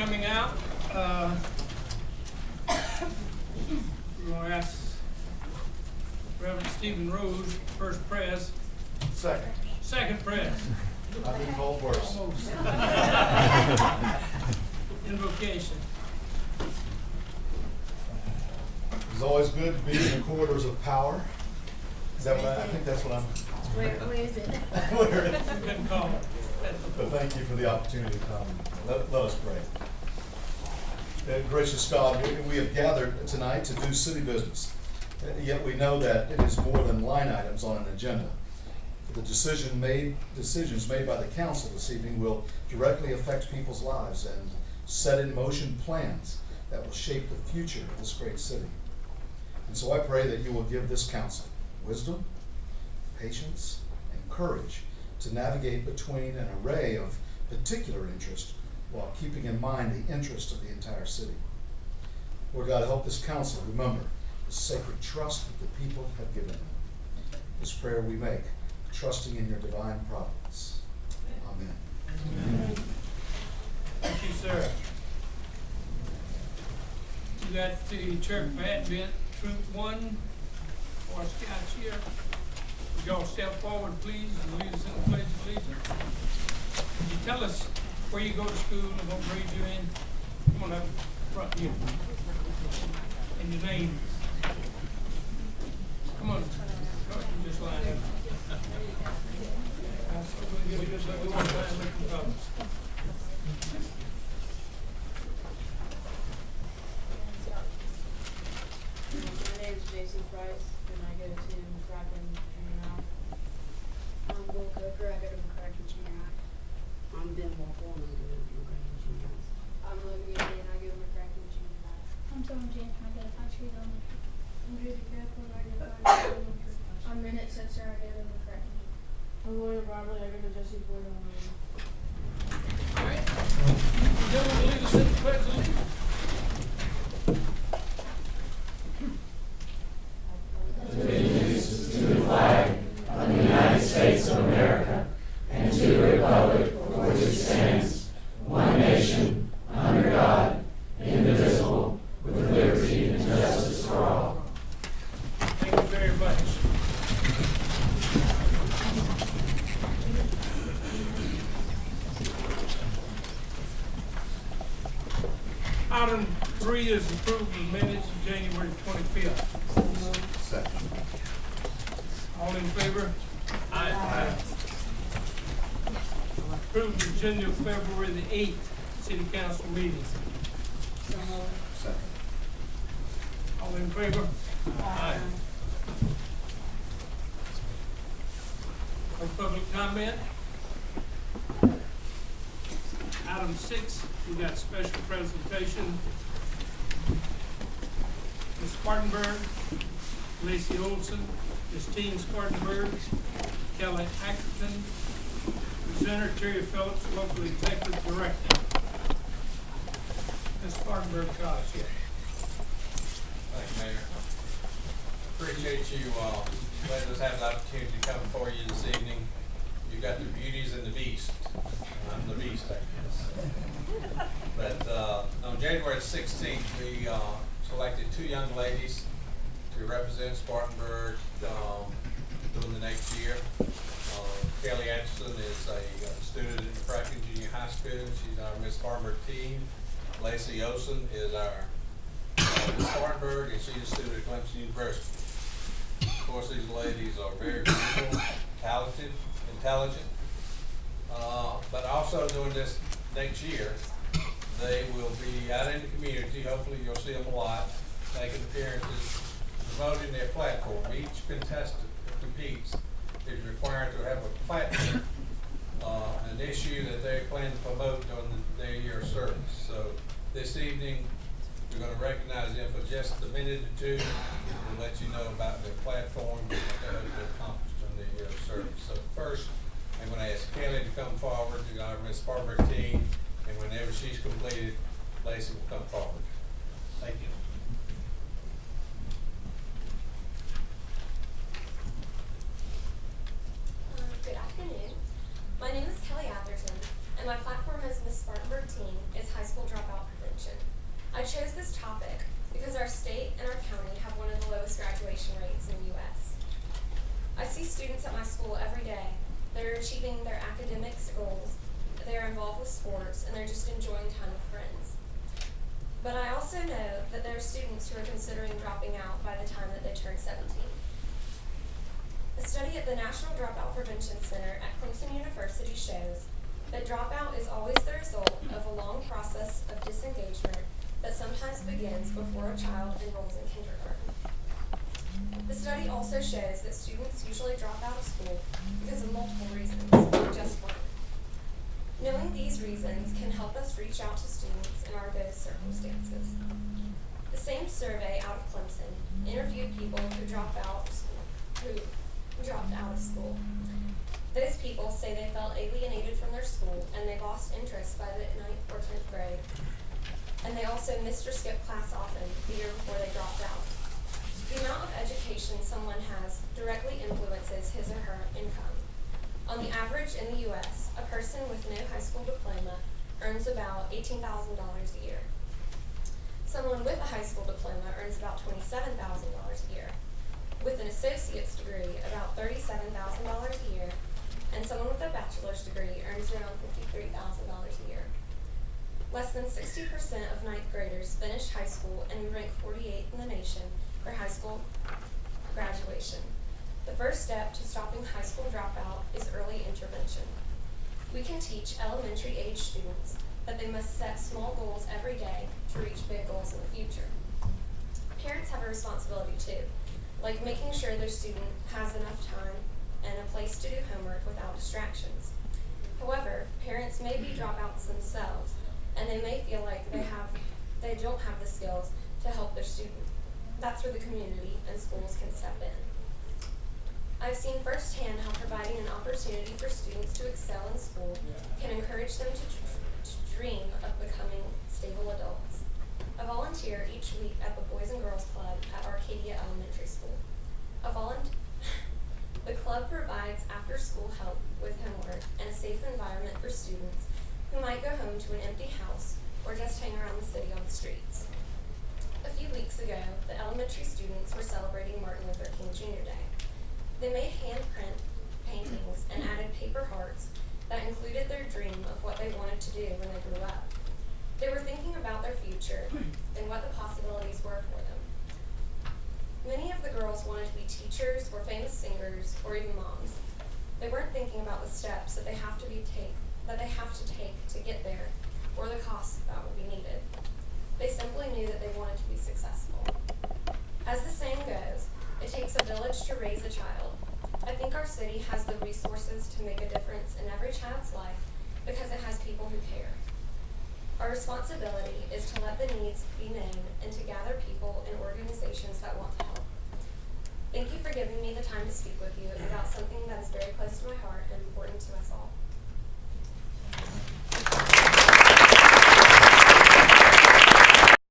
coming out. We're going to ask Reverend Stephen Rose, first press. Second press. I've been called worse. Almost. Invocation. It's always good to be in the corridors of power. Is that what I think that's what I'm. Where is it? Where is it? Good call. But thank you for the opportunity to come. Let us pray. Gracious God, we have gathered tonight to do city business. Yet we know that it is more than line items on an agenda. The decisions made by the council this evening will directly affect people's lives and set in motion plans that will shape the future of this great city. And so I pray that you will give this council wisdom, patience, and courage to navigate between an array of particular interest while keeping in mind the interest of the entire city. Lord God, help this council remember the sacred trust that the people have given them. This prayer we make, trusting in your divine providence. Amen. Amen. Thank you, sir. You got the church advent troop 1 for scouts here. Would y'all step forward, please, and lead us in the pledge of allegiance? Could you tell us where you go to school and what grade you're in? Come on up front here. And your name. Come on. Go ahead and just line up. We'll give you just like we want to line up the colors. My name is Jason Price, and I go to McCracken Junior High. I'm Will Coker, I go to McCracken Junior High. I'm Ben Walpole, and I go to McCracken Junior High. I'm Logan Gibby, and I go to McCracken Junior High. I'm Tom James, and I go to High Street Elementary. I'm Judy Kaplan, I go to I'm Minute Setzer, I go to McCracken. I'm William Bartley, I go to Jesse Boyd Elementary. All right. Gentlemen, lead us in the pledge of allegiance. Allegiance to the flag of the United States of America and to the republic for which it stands, one nation, under God, indivisible, with liberty and justice for all. Thank you very much. Item 3 is approval of minutes of January 25th. Second. All in favor? Aye. Approve the agenda of February the 8th City Council meeting. Second. All in favor? Aye. No public comment? Item 6, we got special presentation. Ms. Spartanburg, Lacey Olson, Christine Spartanburg, Kelly Ackerton, presenter Terry Phillips, local executive director. Ms. Spartanburg, College here. Thank you, Mayor. Appreciate you letting us have the opportunity to come before you this evening. You've got the beauties and the beast. I'm the beast, I guess. But on January 16th, we selected 2 young ladies to represent Spartanburg during the next year. Kelly Atchison is a student at McCracken Junior High School. She's our Miss Spartanburg team. Lacey Olson is our Miss Spartanburg, and she's a student at Clemson University. Of course, these ladies are very beautiful, talented, intelligent, but also during this next year, they will be out in the community. Hopefully you'll see them a lot, making appearances, promoting their platform. Each contestant that competes is required to have a platform, an issue that they plan to promote during their year of service. So this evening, we're going to recognize them for just a minute or two and let you know about their platform and what they hope to accomplish during their year of service. So first, I'm going to ask Kelly to come forward to our Miss Spartanburg team, and whenever she's completed, Lacey will come forward. Thank you. Good afternoon. My name is Kelly Atherton, and my platform as Miss Spartanburg team is high school dropout students at my school every day. They're achieving their academic goals, they're involved with sports, and they're just enjoying time with friends. But I also know that there are students who are considering dropping out by the time that they turn 17. A study at the National Dropout Prevention Center at Clemson University shows that dropout is always the result of a long process of disengagement that sometimes begins before a child enrolls in kindergarten. The study also shows that students usually drop out of school because of multiple reasons, not just one. Knowing these reasons can help us reach out to students in those circumstances. The same survey out of Clemson interviewed people who dropped out of school. Those people say they felt alienated from their school and they lost interest by the 9th or 10th grade. And they also missed or skipped class often the year before they dropped out. The amount of education someone has directly influences his or her income. On the average in the U.S., a person with no high school diploma earns about $18,000 a year. Someone with a high school diploma earns about $27,000 a year. With an associate's degree, about $37,000 a year, and someone with a bachelor's degree earns around $53,000 a year. Less than 60% of 9th graders finish high school, and we rank 48th in the nation for high school graduation. The first step to stopping high school dropout is early intervention. We can teach elementary age students that they must set small goals every day to reach big goals in the future. Parents have a responsibility too, like making sure their student has enough time and a place to do homework without distractions. However, parents may be dropouts themselves, and they may feel like they don't have the skills to help their student. That's where the community and schools can step in. I've seen firsthand how providing an opportunity for students to excel in school can encourage them to dream of becoming stable adults. I volunteer each week at the Boys and Girls Club at Arcadia Elementary School. The club provides after-school help with homework and a safe environment for students who might go home to an empty house or just hang around the city on the streets. A few weeks ago, the elementary students were celebrating Martin Luther King Jr. Day. They made handprint paintings and added paper hearts that included their dream of what they wanted to do when they grew up. They were thinking about their future and what the possibilities were for them. Many of the girls wanted to be teachers or famous singers or even moms. They weren't thinking about the steps that they have to take to get there or the costs that will be needed. They simply knew that they wanted to be successful. As the saying goes, it takes a village to raise a child. I think our city has the resources to make a difference in every child's life because it has people who care. Our responsibility is to let the needs be known and to gather people and organizations that want to help. Thank you for giving me the time to speak with you about something that is very close to my heart and important to us all.